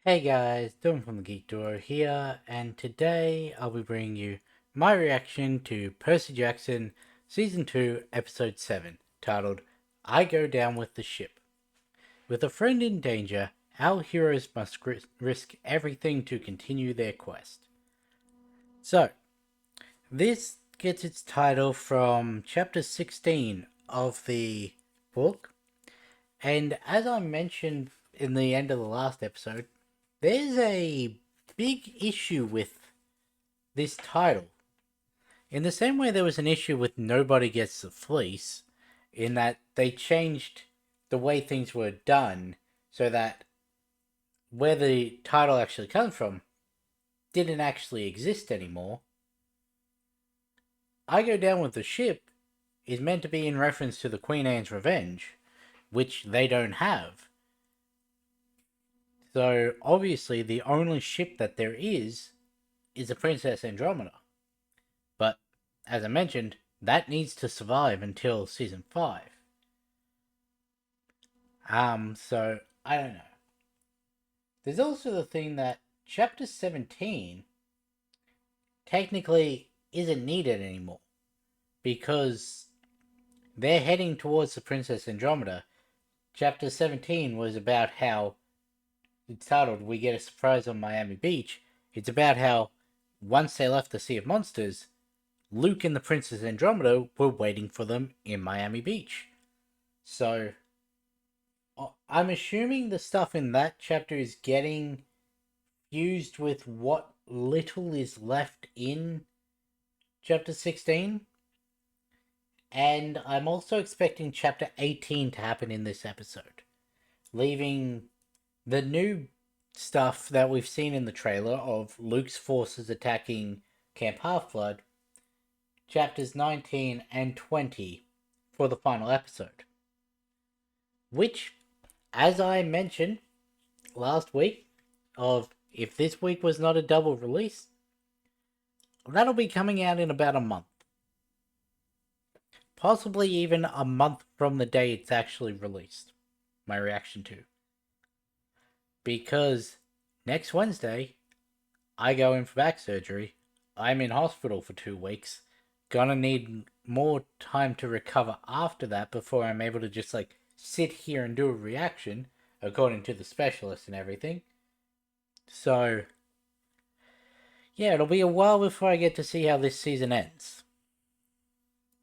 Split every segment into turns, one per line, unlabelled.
Hey guys, Dylan from the Geek Duo here, and today I'll be bringing you my reaction to Percy Jackson Season 2, Episode 7, titled I Go Down with the Ship. With a friend in danger, our heroes must risk everything to continue their quest. So, this gets its title from Chapter 16 of the book, and as I mentioned in the end of the last episode, there's a big issue with this title. In the same way there was an issue with Nobody Gets the Fleece, in that they changed the way things were done so that where the title actually comes from didn't actually exist anymore. I Go Down with the Ship is meant to be in reference to the Queen Anne's Revenge, which they don't have. So obviously the only ship that there is the Princess Andromeda. But as I mentioned, that needs to survive until season 5. So I don't know. There's also the thing that chapter 17 technically isn't needed anymore because they're heading towards the Princess Andromeda. Chapter 17 was about how it's titled We Get a Surprise on Miami Beach. It's about how once they left the Sea of Monsters, Luke and the Princess Andromeda were waiting for them in Miami Beach. So I'm assuming the stuff in that chapter is getting fused with what little is left in chapter 16. And I'm also expecting chapter 18 to happen in this episode, leaving the new stuff that we've seen in the trailer of Luke's forces attacking Camp Half-Blood, chapters 19 and 20 for the final episode. Which, as I mentioned last week, of if this week was not a double release, that'll be coming out in about a month. Possibly even a month from the day it's actually released. My reaction to. Because next Wednesday, I go in for back surgery. I'm in hospital for 2 weeks. Gonna need more time to recover after that before I'm able to just sit here and do a reaction, according to the specialist and everything. So, yeah, it'll be a while before I get to see how this season ends.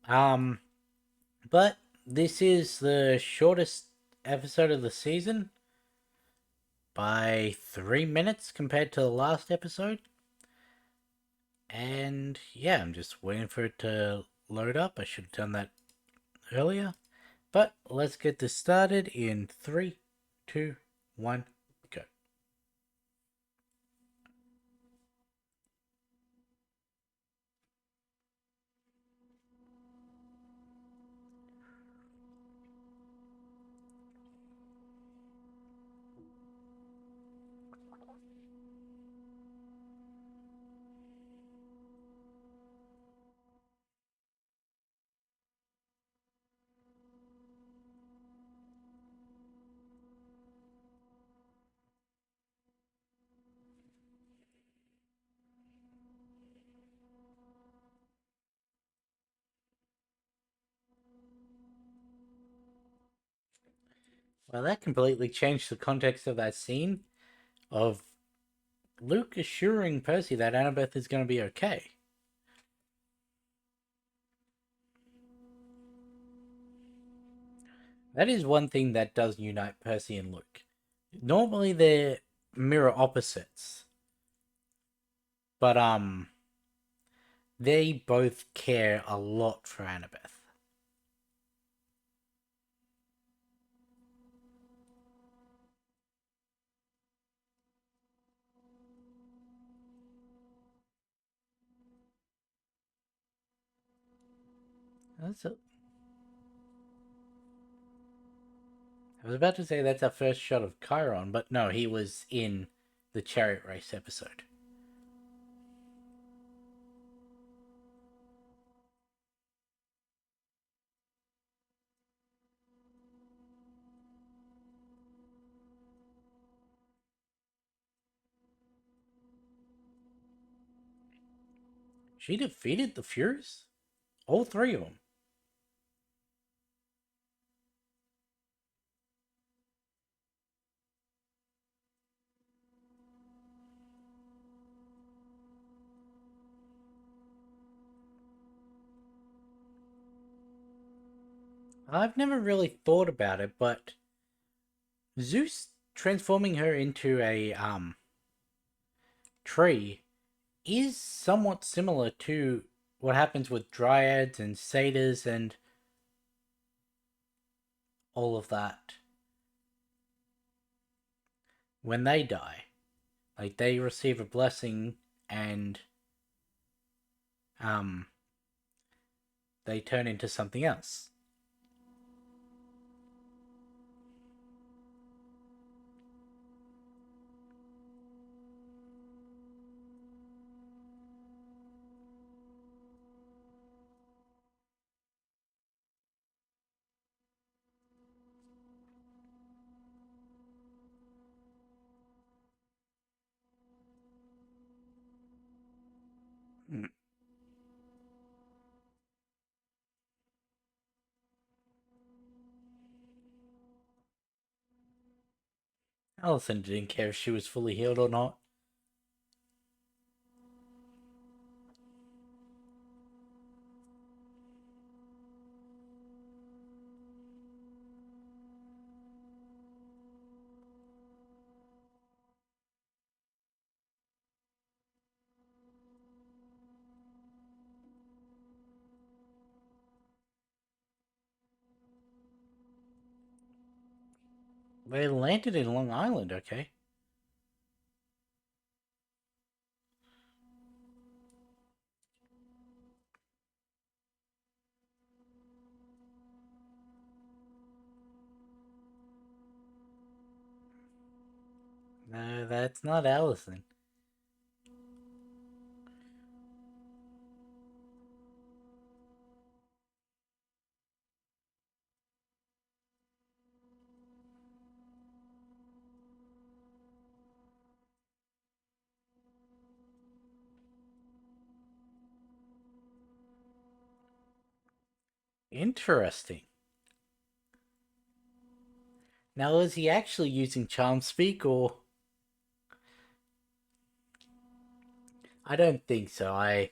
Um, but this is the shortest episode of the season by 3 minutes compared to the last episode. And yeah, I'm just waiting for it to load up. I should have done that earlier. But let's get this started in 3, 2, 1, go. Well, that completely changed the context of that scene of Luke assuring Percy that Annabeth is going to be okay. That is one thing that does unite Percy and Luke. Normally they're mirror opposites, but they both care a lot for Annabeth. That's a, I was about to say that's our first shot of Chiron, but no, he was in the chariot race episode. She defeated the Furies? All three of them? I've never really thought about it, but Zeus transforming her into a tree is somewhat similar to what happens with dryads and satyrs and all of that when they die. Like they receive a blessing and um they turn into something else. Hmm. Allison didn't care if she was fully healed or not. They landed in Long Island, okay? No, that's not Allison. Interesting. Now, is he actually using charm speak or? I don't think so.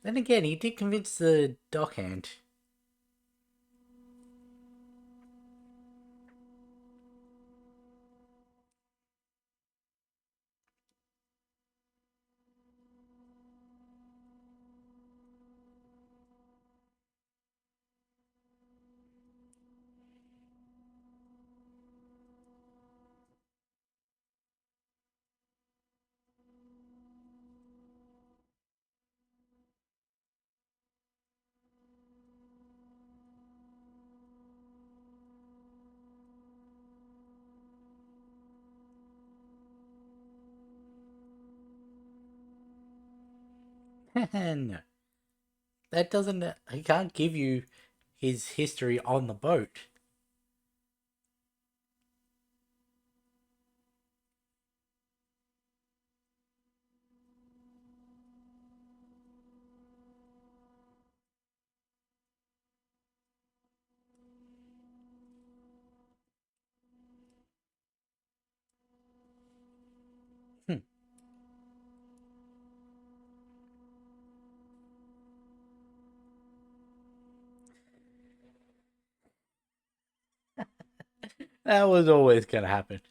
Then again, he did convince the dockhand. No, that doesn't. He can't give you his history on the boat. Hmm. That was always gonna happen.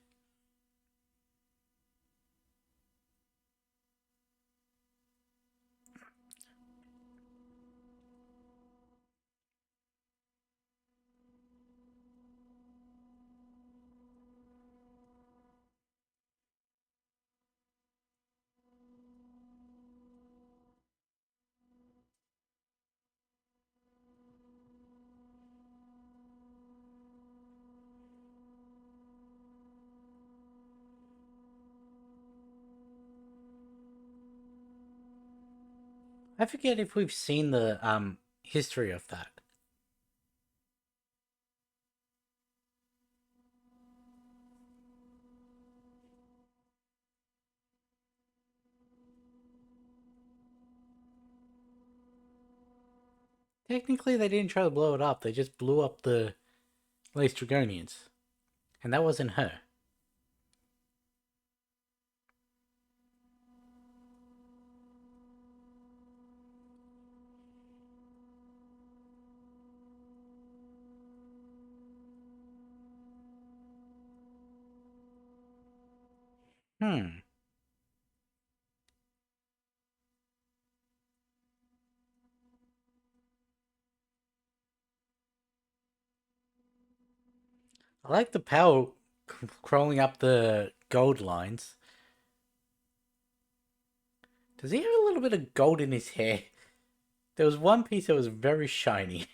I forget if we've seen the history of that. Technically, they didn't try to blow it up. They just blew up the Lace Dragonians. And that wasn't her. Hmm. I like the power crawling up the gold lines. Does he have a little bit of gold in his hair? There was one piece that was very shiny.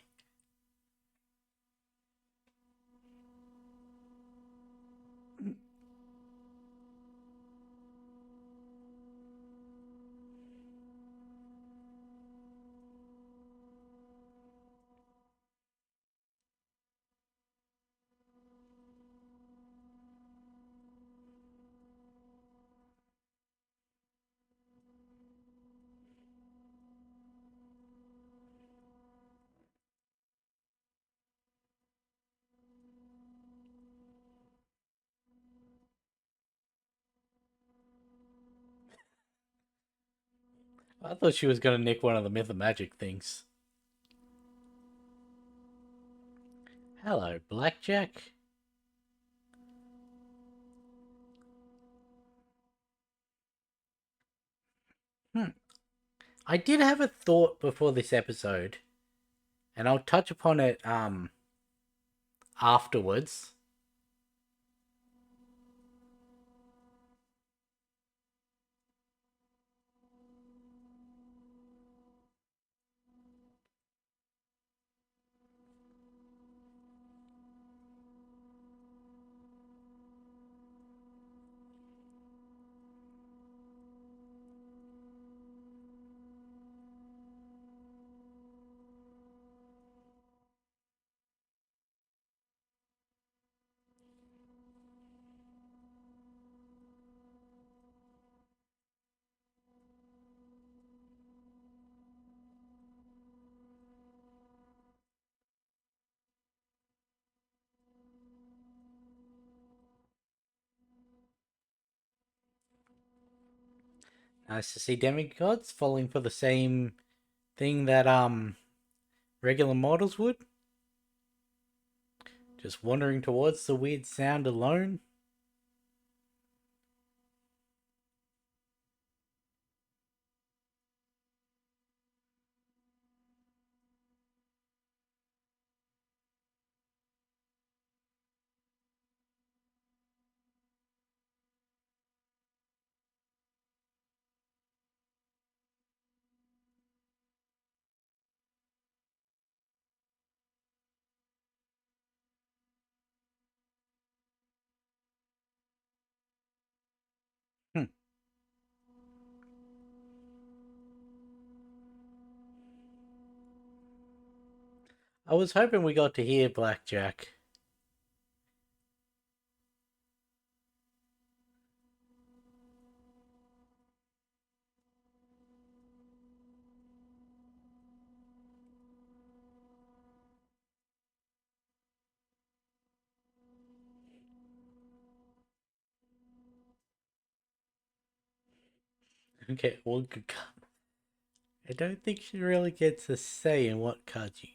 I thought she was gonna nick one of the Myth of Magic things. Hello, Blackjack. Hmm. I did have a thought before this episode, and I'll touch upon it afterwards. Nice to see demigods falling for the same thing that regular mortals would. Just wandering towards the weird sound alone. Hmm. I was hoping we got to hear Blackjack. Okay, well, I don't think she really gets a say in what cards you.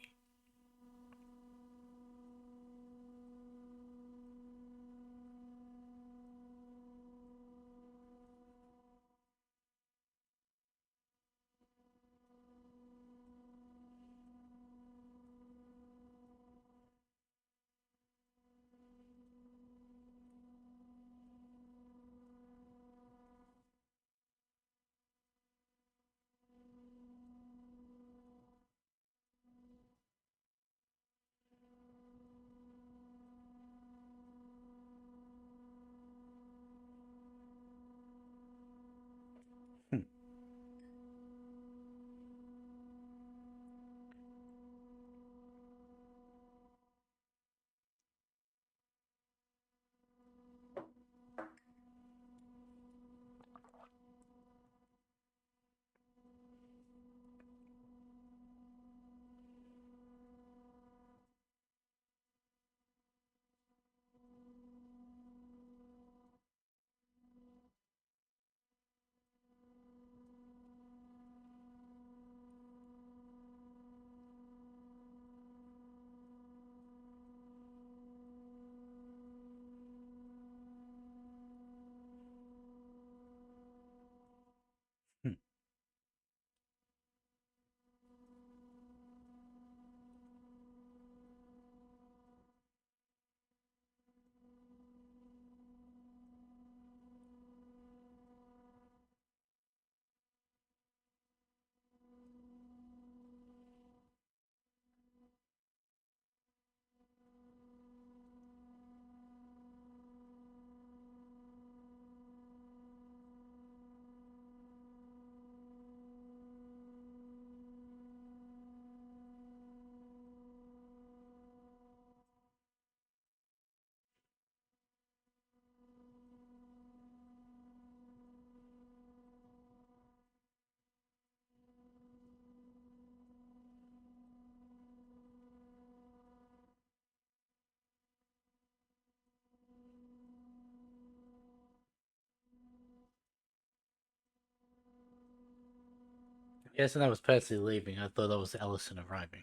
Yes, and that was Percy leaving. I thought that was Ellison arriving.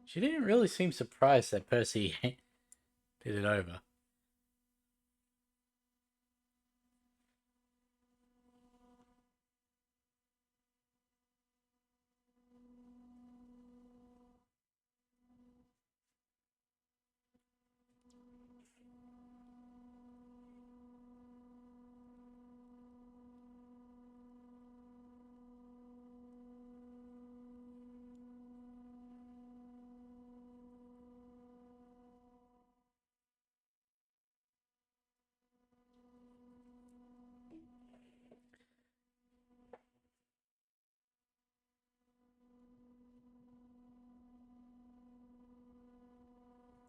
She didn't really seem surprised that Percy did it over.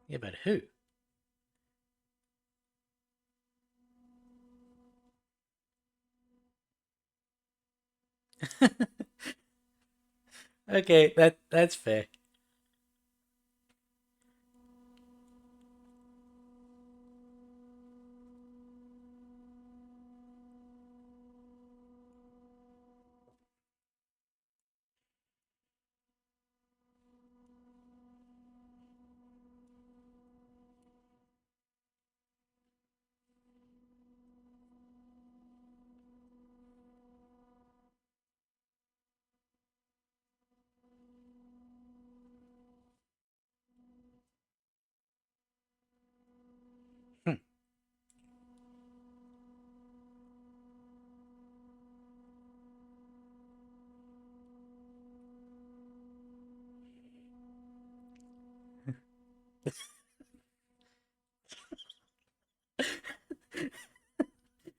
Yeah, but who? Okay, that's fair. Hmm.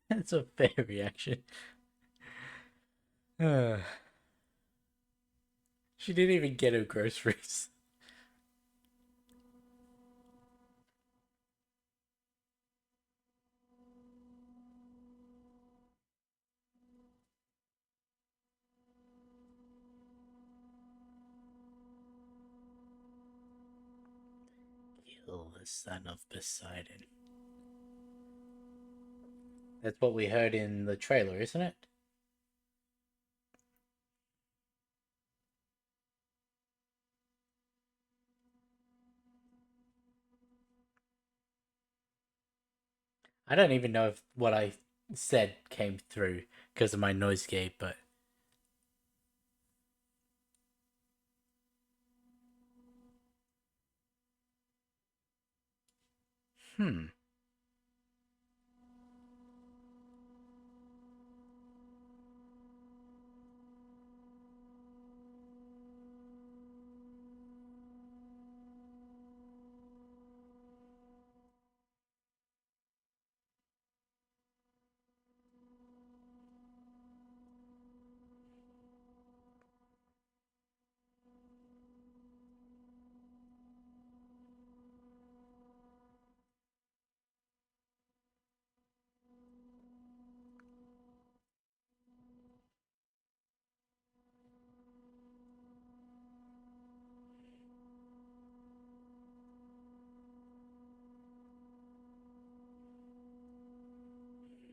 That's a fair reaction. She didn't even get her groceries. Kill the son of Poseidon. That's what we heard in the trailer, isn't it? I don't even know if what I said came through because of my noise gate, but hmm.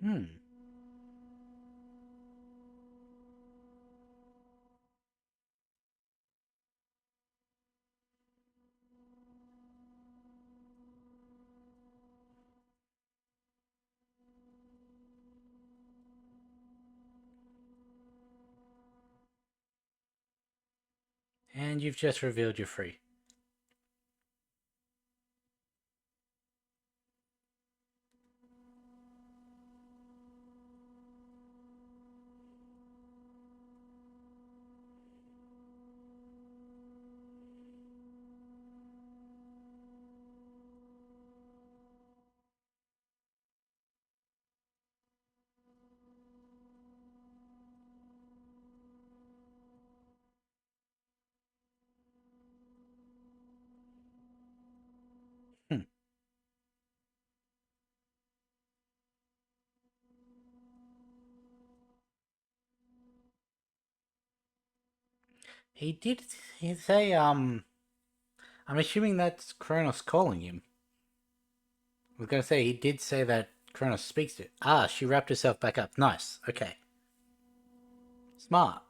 Hmm. And you've just revealed you're free. He did he say, I'm assuming that's Kronos calling him. I was gonna say, he did say that Kronos speaks to it. Ah, she wrapped herself back up. Nice. Okay. Smart.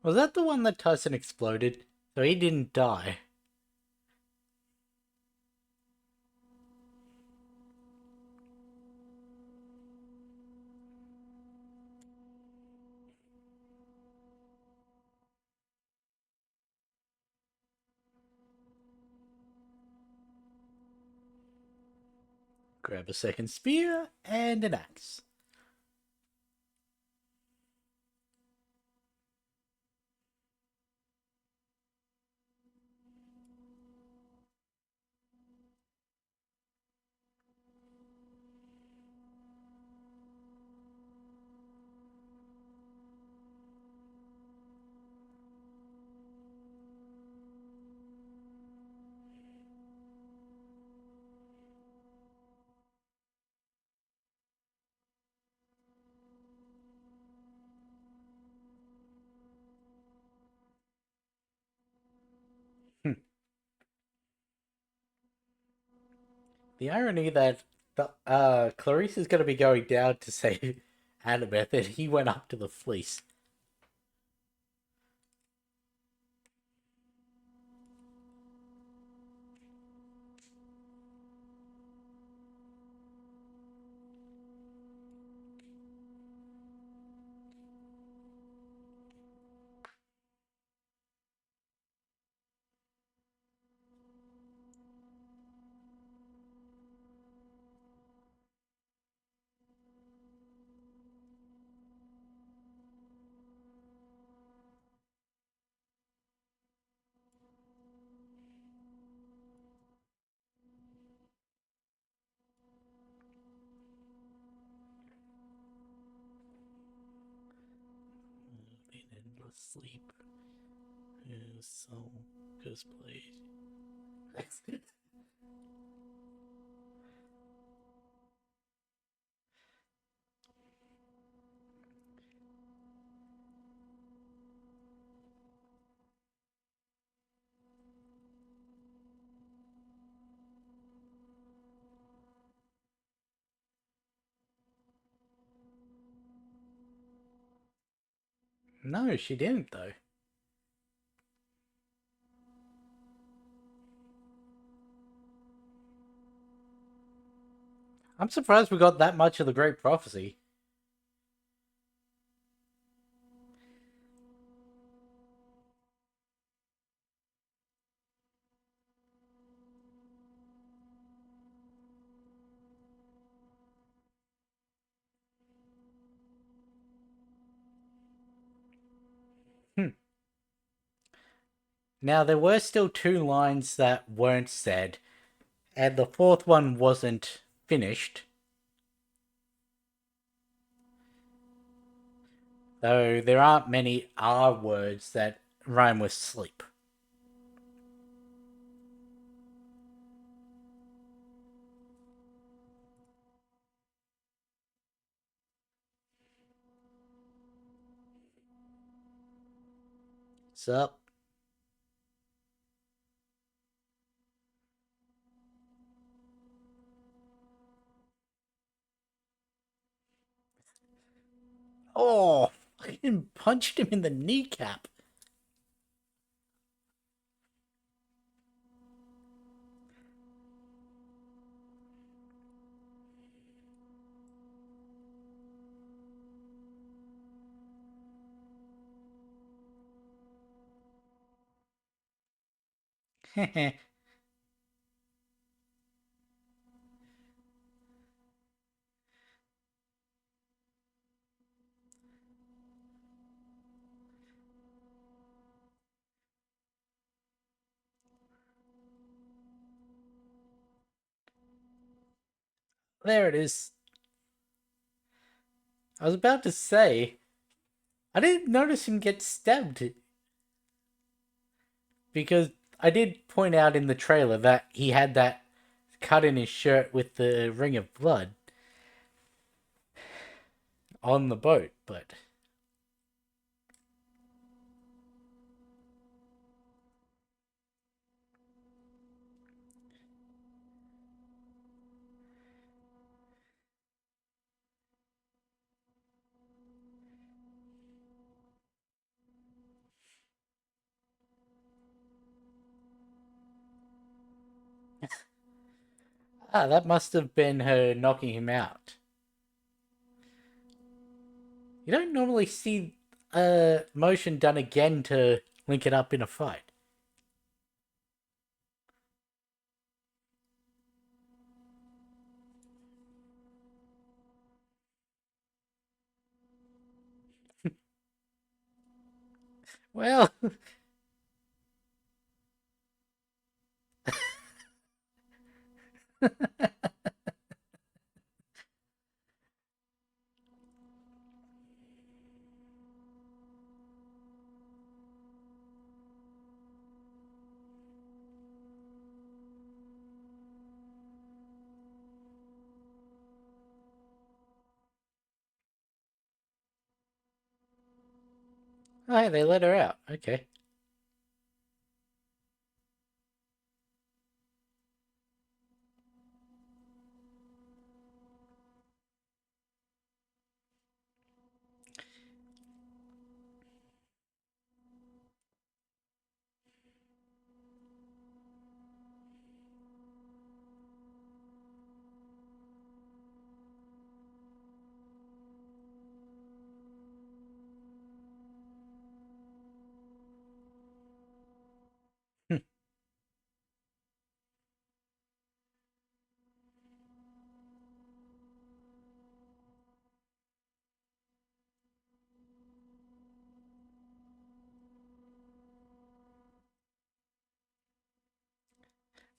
Was that the one that Tyson exploded? So he didn't die. Grab a second spear and an axe. Hmm. The irony that Clarice is going to be going down to save Annabeth, and he went up to the fleece. In endless sleep, his soul goes played. No, she didn't though. I'm surprised we got that much of the Great Prophecy. Hmm. Now there were still two lines that weren't said, and the fourth one wasn't finished. Though there aren't many R words that rhyme with sleep. Sup? Oh, fucking punched him in the kneecap. There it is. I was about to say, I didn't notice him get stabbed because I did point out in the trailer that he had that cut in his shirt with the ring of blood on the boat, but that must have been her knocking him out. You don't normally see a motion done again to link it up in a fight. Well, oh, hey, they let her out. Okay.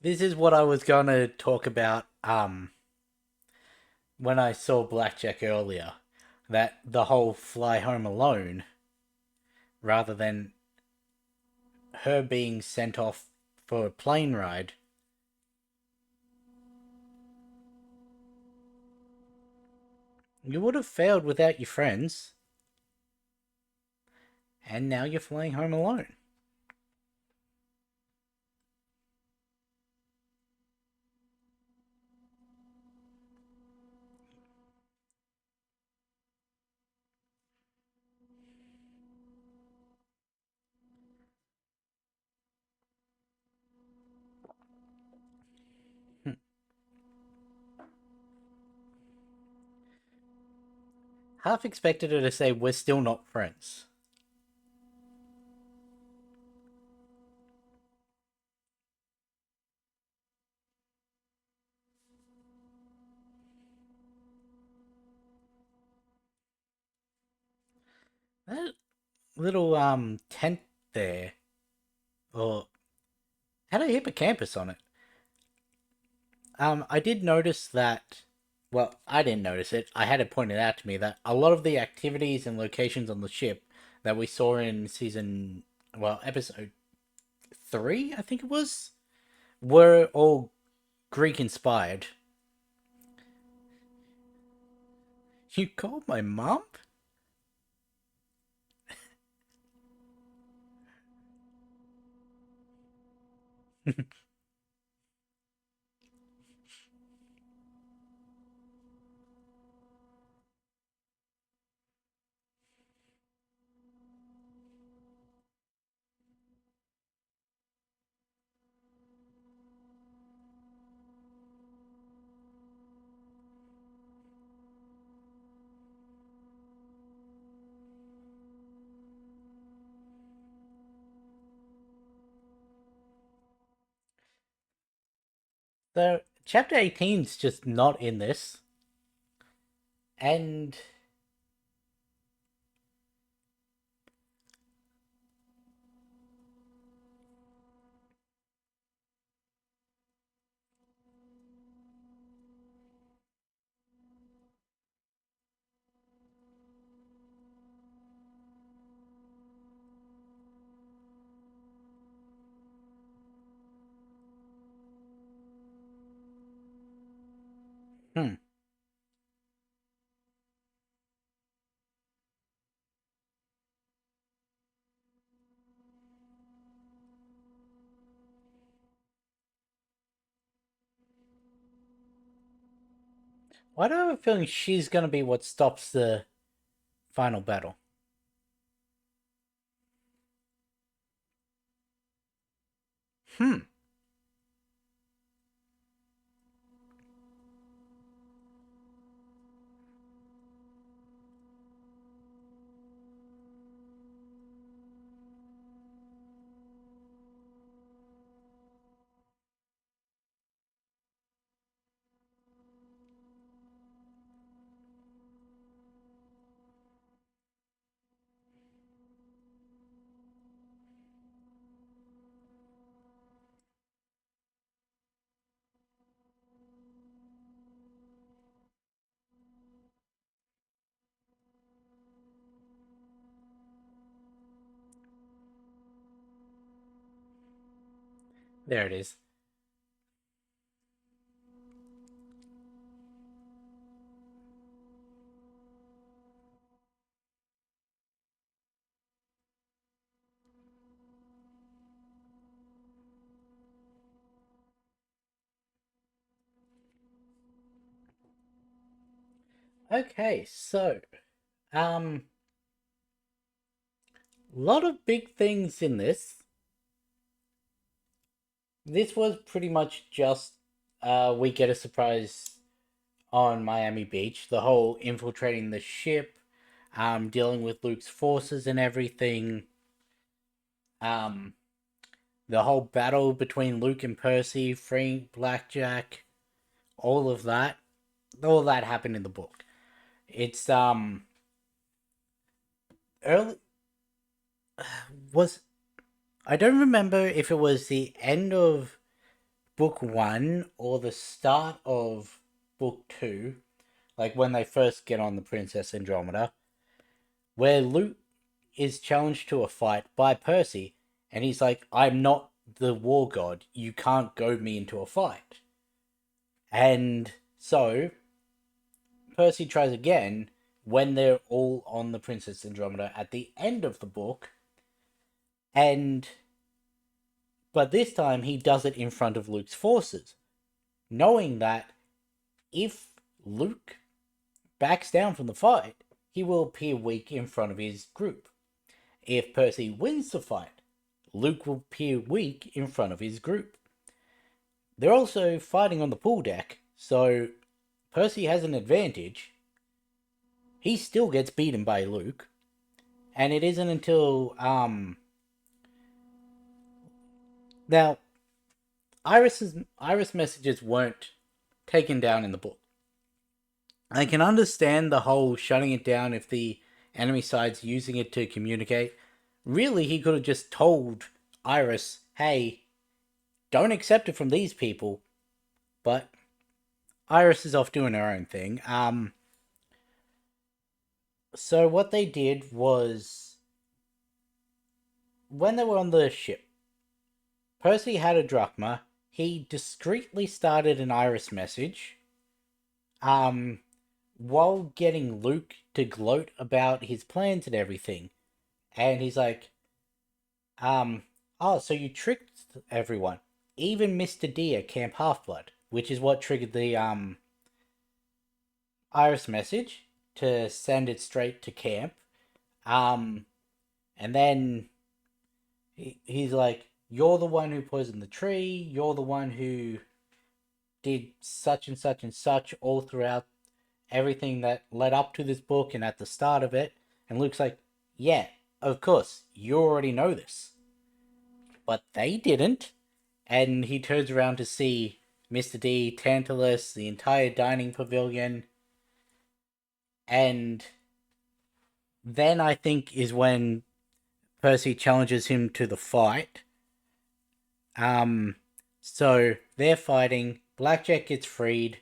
This is what I was gonna talk about when I saw Blackjack earlier. That the whole fly home alone rather than her being sent off for a plane ride. You would have failed without your friends, and now you're flying home alone. Half expected her to say, "We're still not friends." That little tent there, or had a hippocampus on it. I did notice that. Well, I didn't notice it. I had it pointed out to me that a lot of the activities and locations on the ship that we saw in season, well, episode 3, I think it was, were all Greek inspired. You called my mom? So, chapter 18's just not in this. And Hmm. Why do I have a feeling she's gonna be what stops the final battle? Hmm. There it is. Okay, so um, a lot of big things in this. This was pretty much just we get a surprise on Miami Beach. The whole infiltrating the ship, dealing with Luke's forces and everything. Um, the whole battle between Luke and Percy, freeing Blackjack, all of that. All that happened in the book. It's early was I don't remember if it was the end of book one or the start of book two, like when they first get on the Princess Andromeda, where Luke is challenged to a fight by Percy, and he's like, I'm not the war god, you can't goad me into a fight. And so Percy tries again when they're all on the Princess Andromeda at the end of the book, and but this time he does it in front of Luke's forces, knowing that if Luke backs down from the fight, he will appear weak in front of his group. If Percy wins the fight, Luke will appear weak in front of his group. They're also fighting on the pool deck, so Percy has an advantage. He still gets beaten by Luke, and it isn't until now Iris messages weren't taken down in the book. I can understand the whole shutting it down if the enemy side's using it to communicate. Really, he could have just told Iris, hey, don't accept it from these people. But Iris is off doing her own thing. So what they did was when they were on the ship, Percy had a drachma. He discreetly started an Iris message. Um, while getting Luke to gloat about his plans and everything. And he's like, Um, oh, so you tricked everyone, even Mr. D at Camp Half-Blood, which is what triggered the Iris message to send it straight to camp. Um, and then he's like, "You're the one who poisoned the tree. You're the one who did such and such and such all throughout everything that led up to this book and at the start of it." And Luke's like, "Yeah, of course, you already know this." But they didn't. And he turns around to see Mr. D, Tantalus, the entire dining pavilion, and then I think is when Percy challenges him to the fight. Um, so they're fighting. Blackjack gets freed.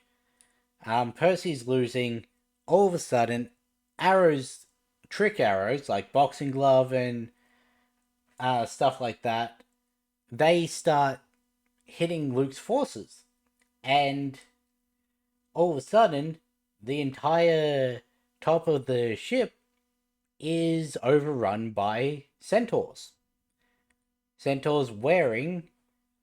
Percy's losing. All of a sudden, arrows, trick arrows like boxing glove and stuff like that, they start hitting Luke's forces, and all of a sudden, the entire top of the ship is overrun by centaurs. Centaurs wearing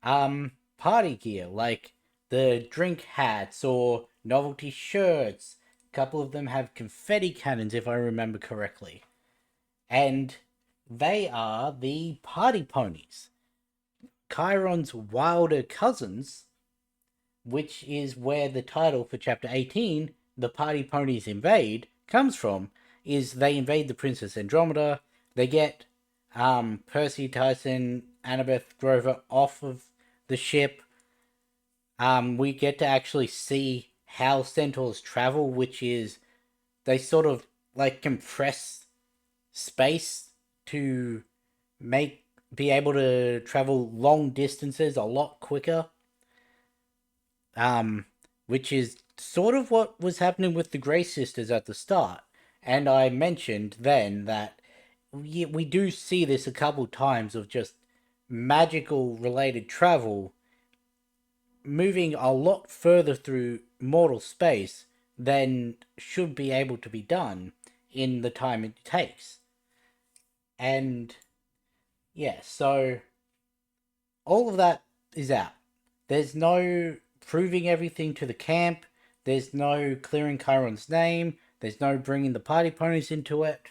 party gear, like the drink hats or novelty shirts. A couple of them have confetti cannons, if I remember correctly. And they are the party ponies. Chiron's wilder cousins, which is where the title for chapter 18, The Party Ponies Invade, comes from, is they invade the Princess Andromeda. They get Percy, Tyson, Annabeth, Grover off of the ship. We get to actually see how centaurs travel, which is they sort of like compress space to make be able to travel long distances a lot quicker. Um, which is sort of what was happening with the Grey Sisters at the start. And I mentioned then that we do see this a couple times of just magical related travel moving a lot further through mortal space than should be able to be done in the time it takes. And yeah, so all of that is out. There's no proving everything to the camp. There's no clearing Chiron's name. There's no bringing the party ponies into it.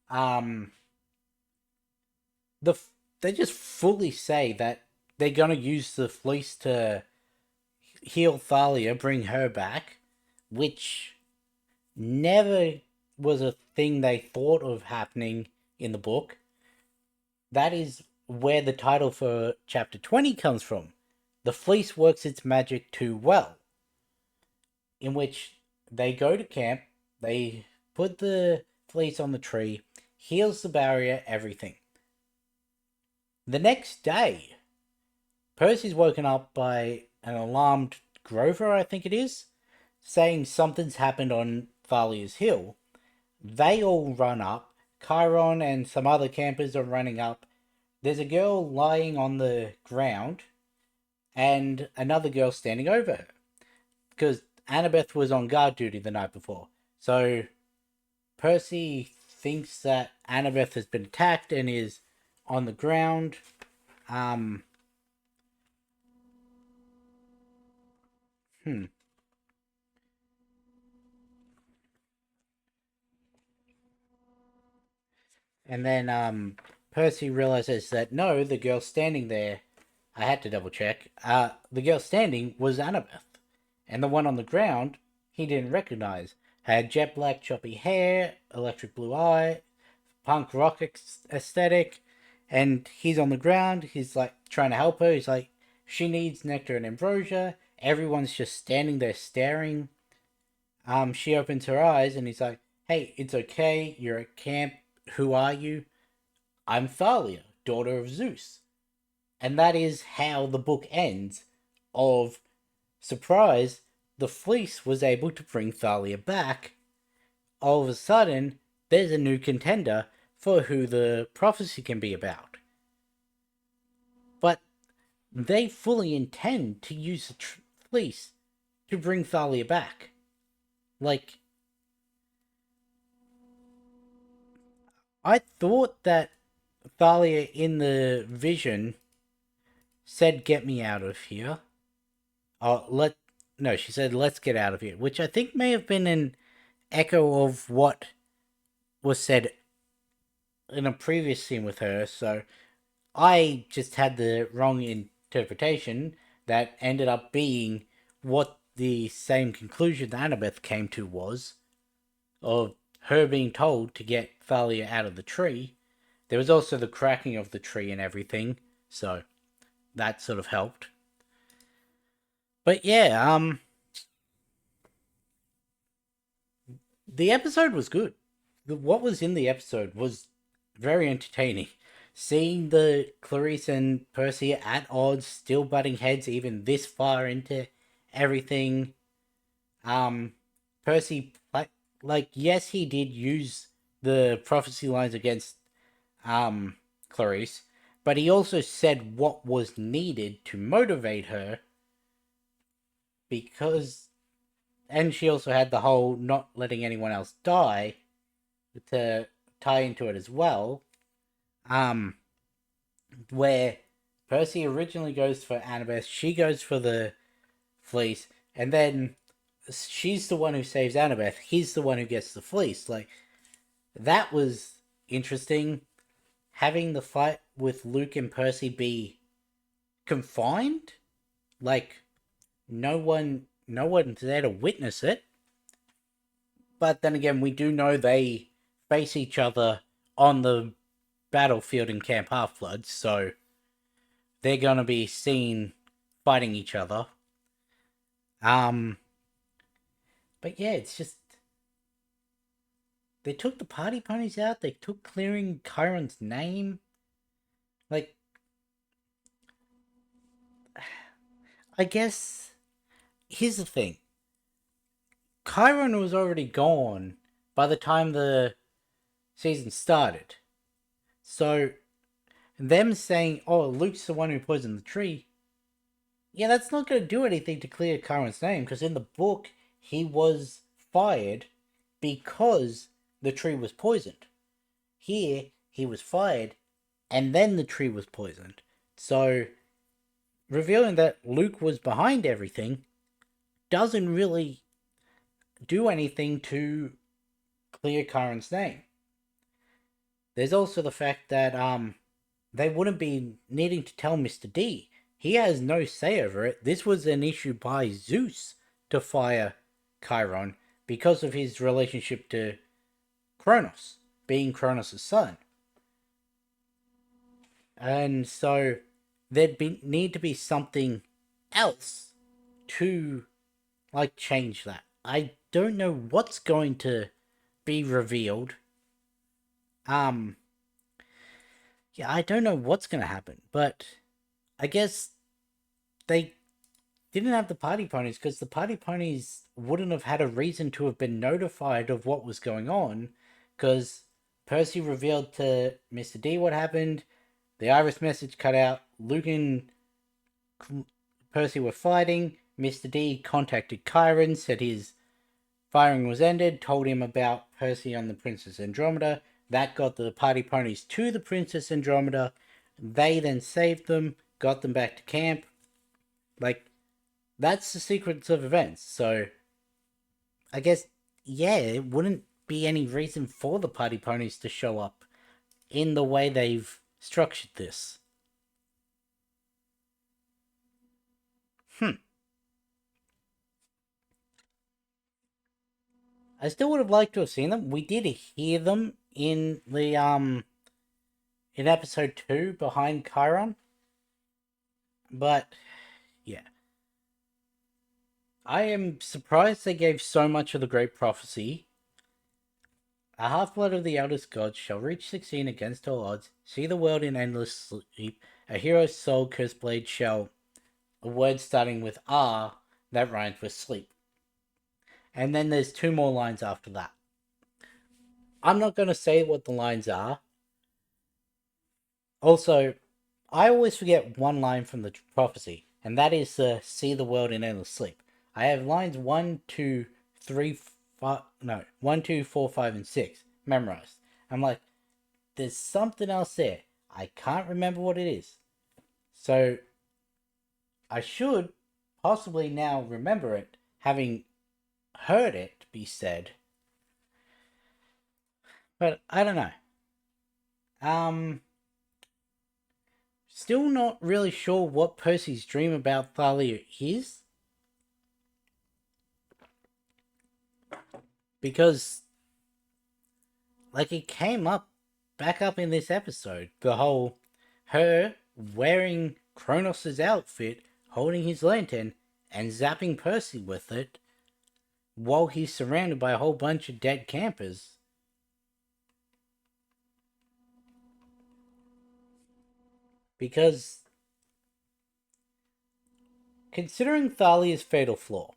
Um, the they just fully say that they're gonna use the fleece to heal Thalia, bring her back, which never was a thing they thought of happening in the book. That is where the title for chapter 20 comes from. The fleece works its magic too well, in which they go to camp, they put the fleece on the tree, heals the barrier, everything. The next day, Percy's woken up by an alarmed Grover, I think it is, saying something's happened on Thalia's Hill. They all run up. Chiron and some other campers are running up. There's a girl lying on the ground and another girl standing over her. Because Annabeth was on guard duty the night before. So Percy thinks that Annabeth has been attacked and is on the ground. Um, hmm. And then Percy realizes that no, the girl standing there, I had to double check. The girl standing was Annabeth, and the one on the ground he didn't recognize. Had jet black choppy hair, electric blue eye, punk rock aesthetic, and he's on the ground. He's like trying to help her. He's like, she needs nectar and ambrosia. Everyone's just standing there staring. She opens her eyes and he's like, "Hey, it's okay. You're at camp. Who are you?" "I'm Thalia, daughter of Zeus." And that is how the book ends. Of surprise, the fleece was able to bring Thalia back. All of a sudden, there's a new contender for who the prophecy can be about. But they fully intend to use the fleece to bring Thalia back. Like, I thought that Thalia in the vision said, "Get me out of here." No, she said, "Let's get out of here," which I think may have been an echo of what was said in a previous scene with her. So I just had the wrong interpretation that ended up being what the same conclusion that Annabeth came to was, of her being told to get Thalia out of the tree. There was also the cracking of the tree and everything, so that sort of helped. But yeah, the episode was good. What was in the episode was very entertaining. Seeing the Clarice and Percy at odds, still butting heads even this far into everything. Um, Percy, like, yes, he did use the prophecy lines against Clarice, but he also said what was needed to motivate her. because, and she also had the whole not letting anyone else die to tie into it as well. Um, where Percy originally goes for Annabeth, she goes for the fleece, and then she's the one who saves Annabeth. He's the one who gets the fleece. Like, that was interesting. Having the fight with Luke and Percy be confined, like no one's there to witness it. But then again, we do know they face each other on the battlefield in Camp Half Blood, so they're gonna be seen fighting each other. Um, but yeah, it's just they took the party ponies out. They took clearing Chiron's name. Like, I guess here's the thing: Chiron was already gone by the time the season started. So them saying, "Oh, Luke's the one who poisoned the tree," yeah, that's not going to do anything to clear Chiron's name because in the book he was fired because the tree was poisoned. Here he was fired and then the tree was poisoned. So revealing that Luke was behind everything doesn't really do anything to clear Chiron's name. There's also the fact that they wouldn't be needing to tell Mr. D. He has no say over it. This was an issue by Zeus to fire Chiron because of his relationship to Kronos, being Kronos' son. And so need to be something else to like change that. I don't know what's going to be revealed. Um yeah, I don't know what's going to happen, but I guess they didn't have the party ponies because the party ponies wouldn't have had a reason to have been notified of what was going on because Percy revealed to Mr. D what happened. The Iris message cut out. Luke and Percy were fighting. Mr. D contacted Chiron, said his firing was ended, told him about Percy on the Princess Andromeda. That got the party ponies to the Princess Andromeda. They then saved them, got them back to camp. Like, that's the sequence of events. So, I guess, yeah, it wouldn't be any reason for the party ponies to show up in the way they've structured this. Hmm. I still would have liked to have seen them. We did hear them in episode 2 behind Chiron. But yeah. I am surprised they gave so much of the great prophecy. A half-blood of the eldest gods shall reach 16 against all odds, see the world in endless sleep. A hero's soul cursed blade shall, a word starting with R that rhymes with sleep. And then there's 2 more lines after that. I'm not going to say what the lines are. Also, I always forget one line from the prophecy, and that is see the world in endless sleep. I have lines 1, 2, 3, 5, no, 1, 2, 4, 5, and 6 memorized. I'm like, there's something else there. I can't remember what it is. So, I should possibly now remember it, having heard it be said. But I don't know. Um, Still not really sure what Percy's dream about Thalia is. Because, like, it came up back up in this episode. The whole her wearing Kronos' outfit, holding his lantern, and zapping Percy with it while he's surrounded by a whole bunch of dead campers. Because, considering Thalia's fatal flaw,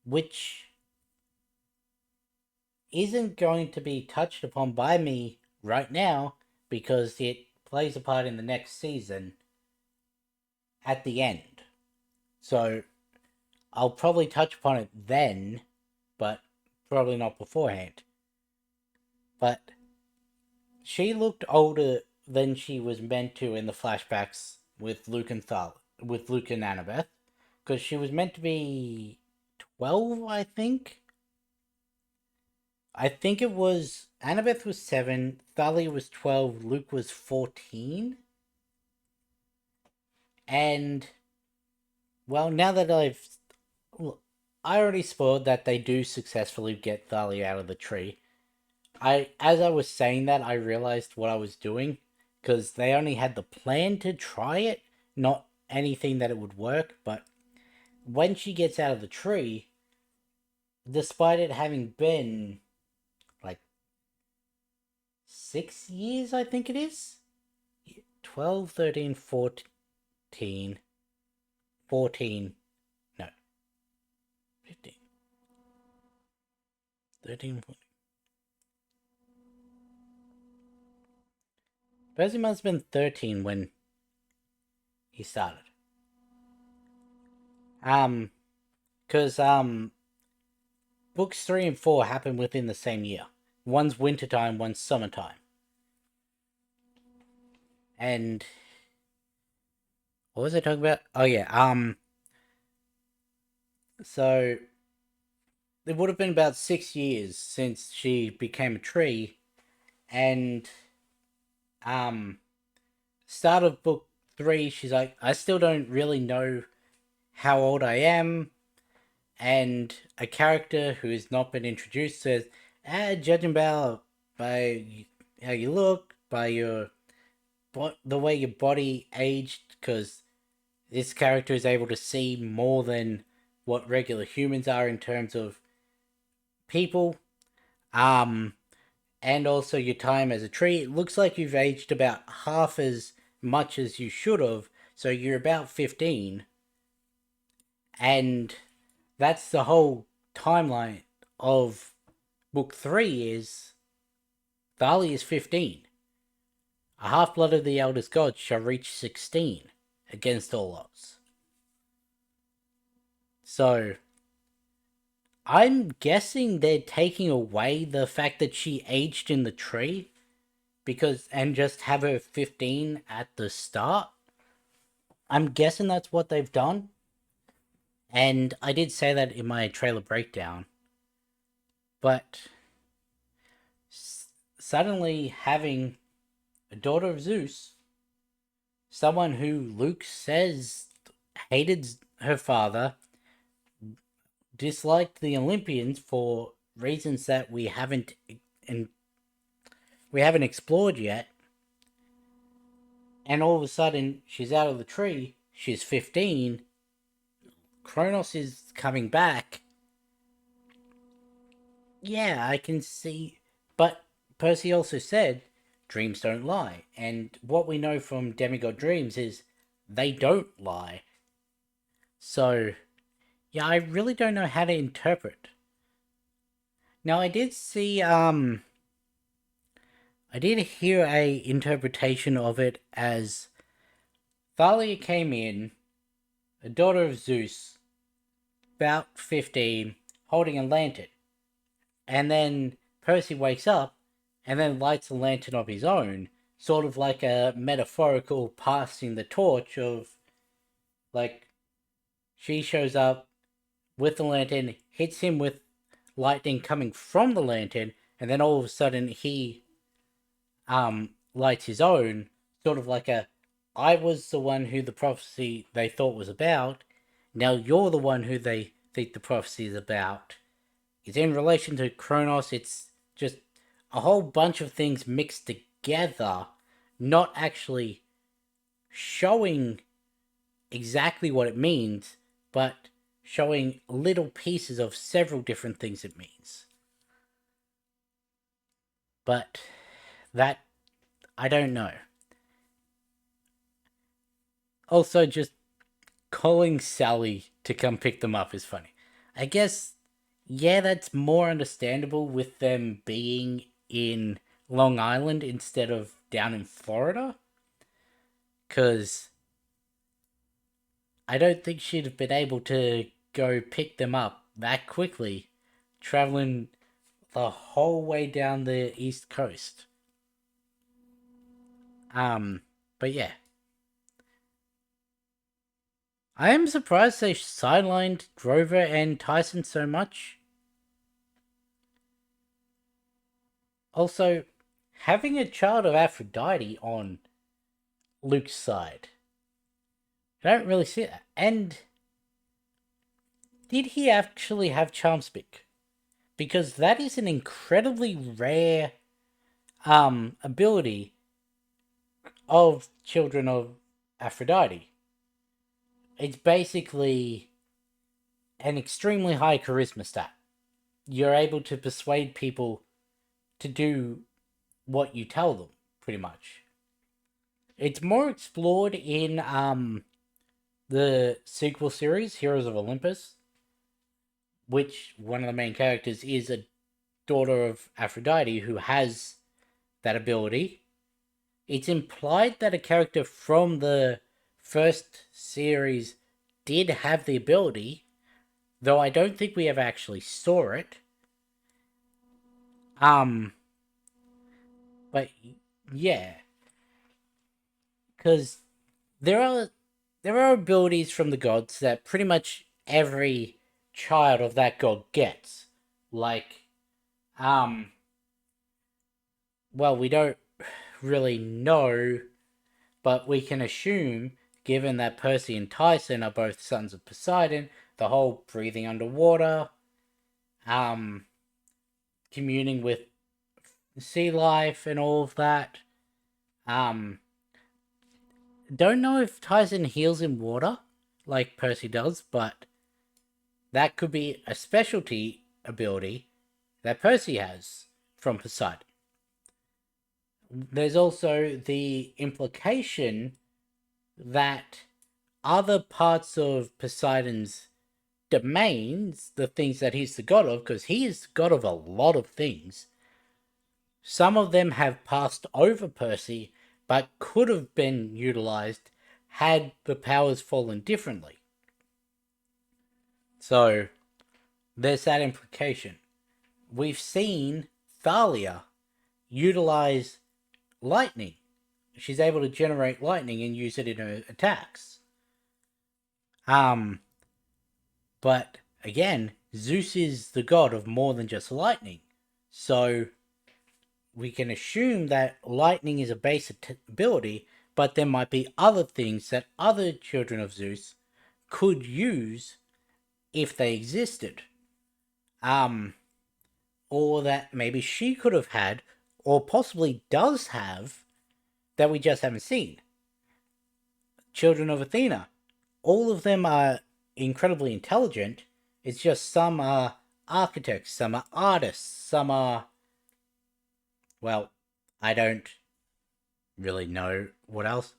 which isn't going to be touched upon by me right now because it plays a part in the next season at the end. So I'll probably touch upon it then, but probably not beforehand. But she looked older than she was meant to in the flashbacks with Luke and Annabeth, because she was meant to be 12, I think. I think it was Annabeth was 7, Thalia was 12, Luke was 14. And well, now that I already spoiled that they do successfully get Thalia out of the tree. As I was saying that, I realized what I was doing, because they only had the plan to try it, not anything that it would work. But when she gets out of the tree, despite it having been like 6 years, I think it is 12, 13, 14, 14, no, 15, 13, 14. Percy must have been 13 when he started. Because books 3 and 4 happen within the same year. One's wintertime, one's summertime. And what was I talking about? Oh yeah, so it would have been about 6 years since she became a tree, and um start of book 3, she's like, I still don't really know how old I am, and a character who has not been introduced says, judging by how you look, by the way your body aged, because this character is able to see more than what regular humans are in terms of people. Um, and also your time as a tree. It looks like you've aged about half as much as you should have. So you're about 15. And that's the whole timeline of book 3 is Thali is 15. A half-blood of the eldest gods shall reach 16 against all odds. So I'm guessing they're taking away the fact that she aged in the tree, because and just have her 15 at the start. I'm guessing that's what they've done. And I did say that in my trailer breakdown. But suddenly having a daughter of Zeus, someone who Luke says hated her father, disliked the Olympians for reasons that we haven't explored yet, and all of a sudden she's out of the tree. She's 15. Kronos is coming back. Yeah, I can see. But Percy also said dreams don't lie. And what we know from demigod dreams is they don't lie. So, yeah, I really don't know how to interpret. Now, I did hear a interpretation of it as Thalia came in, a daughter of Zeus, about 15, holding a lantern. And then Percy wakes up and then lights a lantern of his own, sort of like a metaphorical passing the torch of, like, she shows up with the lantern, hits him with lightning coming from the lantern, and then all of a sudden he lights his own, sort of like a, I was the one who the prophecy they thought was about, now you're the one who they think the prophecy is about. It's in relation to Kronos. It's just a whole bunch of things mixed together, not actually showing exactly what it means, but showing little pieces of several different things it means. But that, I don't know. Also, just calling Sally to come pick them up is funny. I guess, yeah, that's more understandable with them being in Long Island instead of down in Florida. Because I don't think she'd have been able to go pick them up that quickly, traveling the whole way down the East Coast. But yeah, I am surprised they sidelined Grover and Tyson so much. Also, having a child of Aphrodite on Luke's side, I don't really see that. And did he actually have Charmspeak? Because that is an incredibly rare ability of children of Aphrodite. It's basically an extremely high charisma stat. You're able to persuade people to do what you tell them, pretty much. It's more explored in the sequel series, Heroes of Olympus, which one of the main characters is a daughter of Aphrodite who has that ability. It's implied that a character from the first series did have the ability, though I don't think we ever actually saw it. Um, but yeah, because there are there are abilities from the gods that pretty much every child of that god gets. Like, um, well, we don't really know, but we can assume, given that Percy and Tyson are both sons of Poseidon, the whole breathing underwater, um, communing with sea life and all of that. Um, don't know if Tyson heals in water like Percy does, but that could be a specialty ability that Percy has from Poseidon. There's also the implication that other parts of Poseidon's domains, the things that he's the god of, because he is the god of a lot of things, some of them have passed over Percy, but could have been utilized had the powers fallen differently. So there's that implication. We've seen Thalia utilize lightning. She's able to generate lightning and use it in her attacks. Um, but again, Zeus is the god of more than just lightning. So we can assume that lightning is a base ability, but there might be other things that other children of Zeus could use if they existed. Um, or that maybe she could have had, or possibly does have, that we just haven't seen. Children of Athena. All of them are incredibly intelligent. It's just some are architects, some are artists, some are, well, I don't really know what else.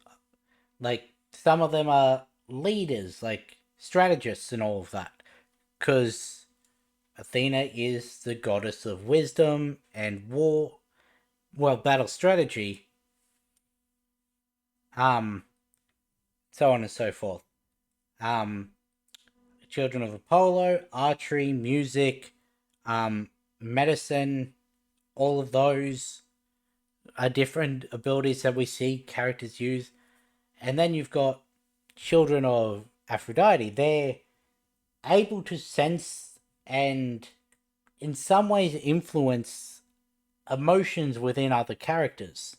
Like, some of them are leaders, like strategists and all of that. Because Athena is the goddess of wisdom and war, well, battle strategy, um, so on and so forth. Um, Children of Apollo, archery, music, medicine, all of those are different abilities that we see characters use. And then you've got children of Aphrodite. They're able to sense and, in some ways, influence emotions within other characters.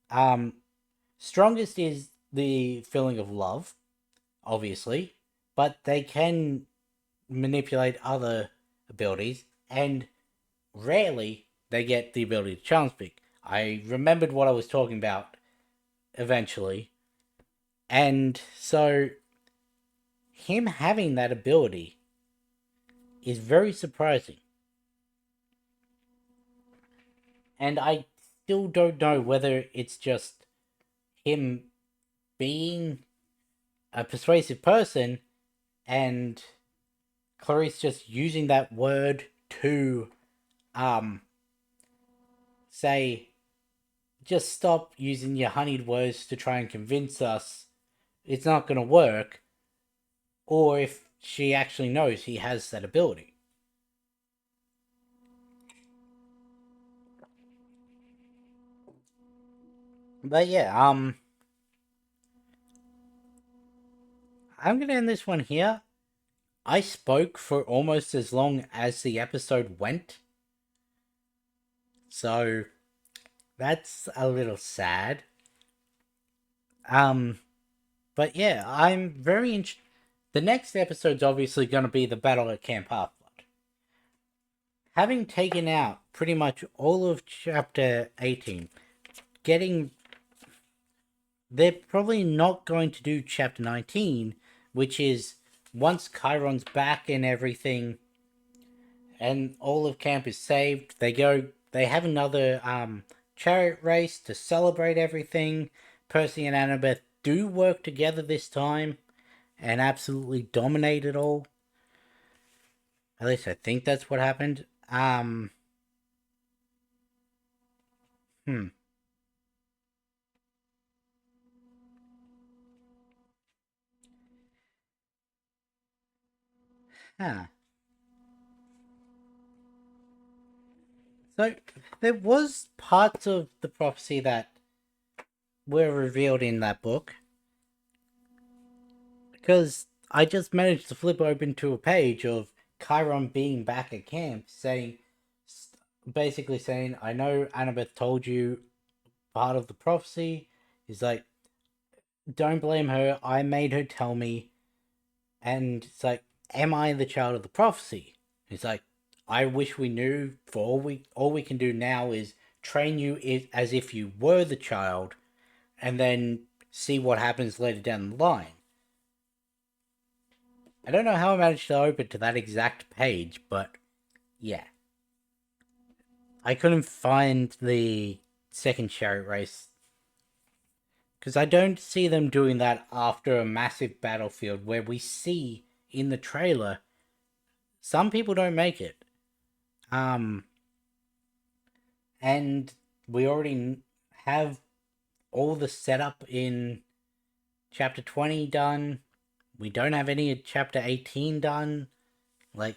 Um, Strongest is the feeling of love, obviously, but they can manipulate other abilities, and rarely they get the ability to charm speak. I remembered what I was talking about eventually, and so him having that ability is very surprising. And I still don't know whether it's just him being a persuasive person and Clarice just using that word to um say, just stop using your honeyed words to try and convince us it's not going to work, or if she actually knows he has that ability. But yeah, I'm gonna end this one here. I spoke for almost as long as the episode went, so that's a little sad. Um, but yeah, I'm very the next episode's obviously going to be the battle at Camp Half-Blood. Having taken out pretty much all of chapter 18, getting they're probably not going to do chapter 19, which is once Chiron's back and everything and all of camp is saved, they have another chariot race to celebrate everything. Percy and Annabeth do work together this time and absolutely dominate it all. At least I think that's what happened. Hmm. Huh. So there was parts of the prophecy that were revealed in that book because I just managed to flip open to a page of Chiron being back at camp, saying, basically saying, "I know Annabeth told you part of the prophecy." He's like, "Don't blame her. I made her tell me." And it's like, "Am I the child of the prophecy?" He's like, "I wish we knew. For all we can do now is train you as if you were the child, and then see what happens later down the line." I don't know how I managed to open to that exact page, but yeah. I couldn't find the second chariot race because I don't see them doing that after a massive battlefield where we see in the trailer some people don't make it. Um, and we already have all the setup in chapter 20 done. We don't have any of chapter 18 done. Like,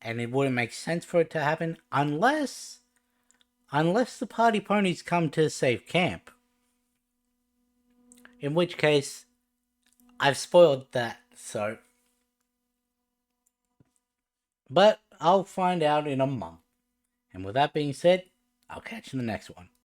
and it wouldn't make sense for it to happen unless the party ponies come to save camp. In which case, I've spoiled that, so. But I'll find out in a month. And with that being said, I'll catch you in the next one.